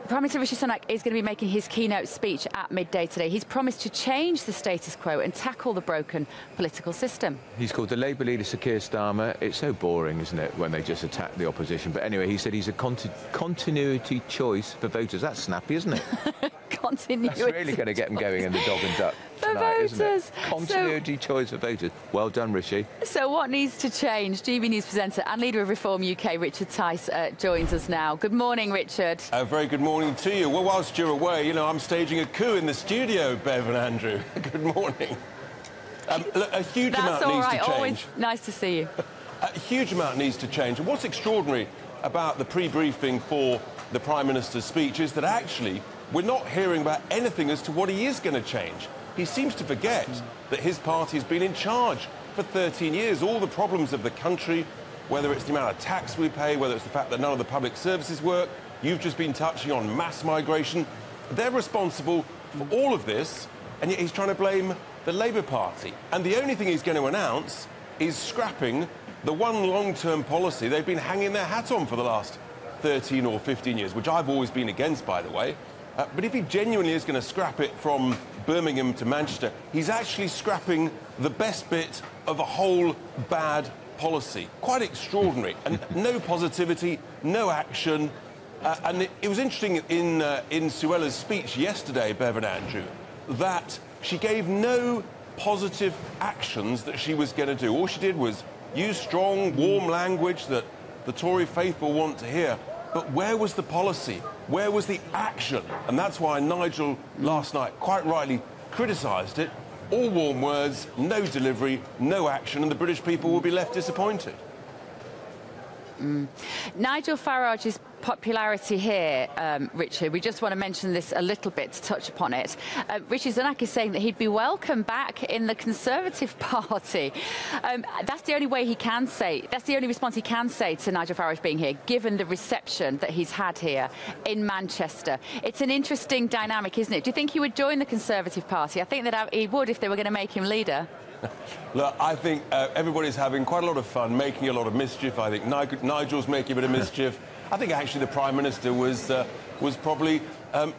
Prime Minister Rishi Sunak is going to be making his keynote speech at midday today. He's promised to change the status quo and tackle the broken political system. He's called the Labour leader Sir Keir Starmer. It's so boring, isn't it, when they just attack the opposition? But anyway, he said he's a continuity choice for voters. That's snappy, isn't it? Continuity. That's really going to get them going in the dog and duck tonight, isn't it? Continuity choice for voters. Well done, Rishi. So what needs to change? GBNews presenter and leader of Reform UK, Richard Tice, joins us now. Good morning, Richard. A very good morning to you. Well, whilst you're away, you know, I'm staging a coup in the studio, Bev and Andrew. Good morning. Look, a huge amount needs to change. Always nice to see you. A huge amount needs to change. And what's extraordinary about the pre-briefing for the Prime Minister's speech is that actually we're not hearing about anything as to what he is going to change. He seems to forget that his party has been in charge for 13 years. All the problems of the country, whether it's the amount of tax we pay, whether it's the fact that none of the public services work, you've just been touching on mass migration. They're responsible for all of this, and yet he's trying to blame the Labour Party. And the only thing he's going to announce is scrapping the one long-term policy they've been hanging their hat on for the last 13 or 15 years, which I've always been against, by the way. But if he genuinely is going to scrap it from Birmingham to Manchester, he's actually scrapping the best bit of a whole bad policy. Quite extraordinary. And no positivity, no action. And it was interesting in Suella's speech yesterday, Bev and Andrew, that she gave no positive actions that she was going to do. All she did was use strong, warm language that the Tory faithful want to hear. But where was the policy? Where was the action? And that's why Nigel last night quite rightly criticised it. All warm words, no delivery, no action, and the British people will be left disappointed. Nigel Farage's popularity here, Richard, we just want to mention this a little bit to touch upon it. Rishi Sunak is saying that he'd be welcome back in the Conservative Party. That's the only way he can say, that's the only response he can say to Nigel Farage being here, given the reception that he's had here in Manchester. It's an interesting dynamic, isn't it? Do you think he would join the Conservative Party? I think that he would if they were going to make him leader. Look, I think everybody's having quite a lot of fun, making a lot of mischief. I think Nigel's making a bit of mischief. I think actually the Prime Minister was probably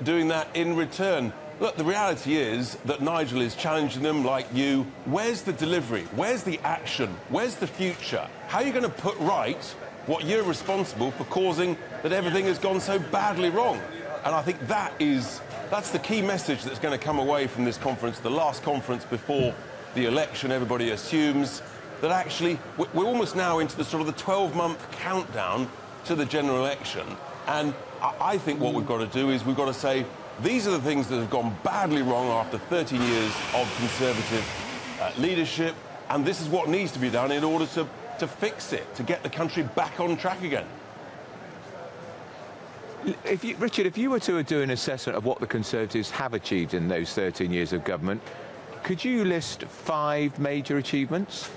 doing that in return. Look, the reality is that Nigel is challenging them like you. Where's the delivery? Where's the action? Where's the future? How are you going to put right what you're responsible for causing that everything has gone so badly wrong? And I think that's the key message that's going to come away from this conference, the last conference before the election. Everybody assumes that actually we're almost now into the sort of the 12-month countdown to the general election. And I think what we've got to do is we've got to say, these are the things that have gone badly wrong after 13 years of Conservative leadership, and this is what needs to be done in order to fix it, to get the country back on track again. Richard, if you were to do an assessment of what the Conservatives have achieved in those 13 years of government, could you list 5 major achievements?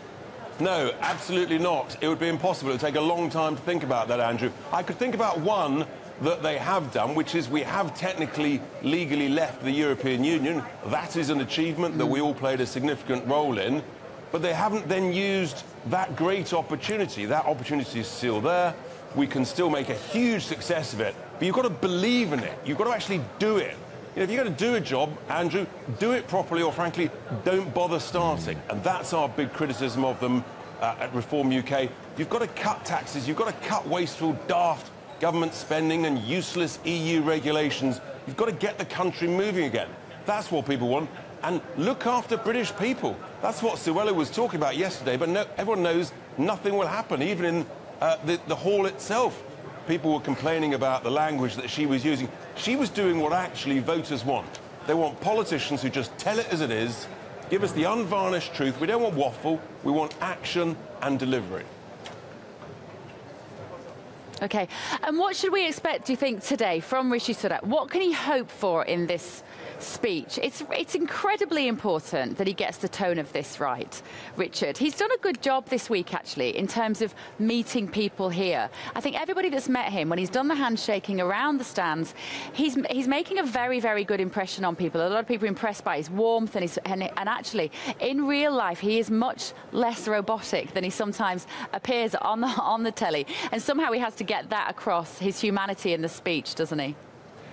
No, absolutely not. It would be impossible. It would take a long time to think about that, Andrew. I could think about one that they have done, which is we have technically, legally left the European Union. That is an achievement that we all played a significant role in. But they haven't then used that great opportunity. That opportunity is still there. We can still make a huge success of it. But you've got to believe in it. You've got to actually do it. You know, if you're going to do a job, Andrew, do it properly, or frankly, don't bother starting. And that's our big criticism of them at Reform UK. You've got to cut taxes, you've got to cut wasteful, daft government spending and useless EU regulations. You've got to get the country moving again. That's what people want. And look after British people. That's what Suella was talking about yesterday, but no, everyone knows nothing will happen, even in the hall itself. People were complaining about the language that she was using. She was doing what actually voters want. They want politicians who just tell it as it is, give us the unvarnished truth. We don't want waffle. We want action and delivery. OK. And what should we expect, do you think, today from Rishi Sunak? What can he hope for in this speech? It's incredibly important that he gets the tone of this right, Richard. He's done a good job this week, actually, in terms of meeting people here. I think everybody that's met him, when he's done the handshaking around the stands, he's making a very, very good impression on people. A lot of people are impressed by his warmth, and actually, in real life, he is much less robotic than he sometimes appears on the telly. And somehow he has to get that across, his humanity in the speech, doesn't he?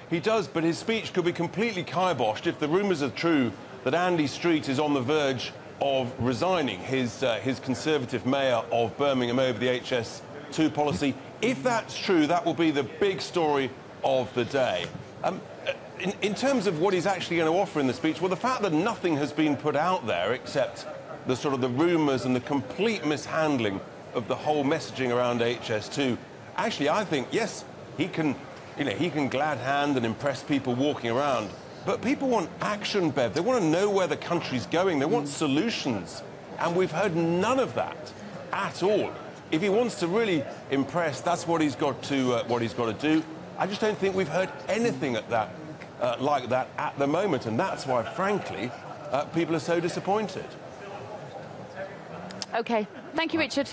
He does, but his speech could be completely kiboshed if the rumours are true that Andy Street is on the verge of resigning, his Conservative mayor of Birmingham, over the HS2 policy. If that's true, that will be the big story of the day. In terms of what he's actually going to offer in the speech, well, the fact that nothing has been put out there except the sort of the rumours and the complete mishandling of the whole messaging around HS2, actually, I think, yes, he can glad hand and impress people walking around. But people want action, Bev. They want to know where the country's going. They want solutions. And we've heard none of that at all. If he wants to really impress, that's what he's got to do. I just don't think we've heard anything like that at the moment. And that's why, frankly, people are so disappointed. OK. Thank you, Richard.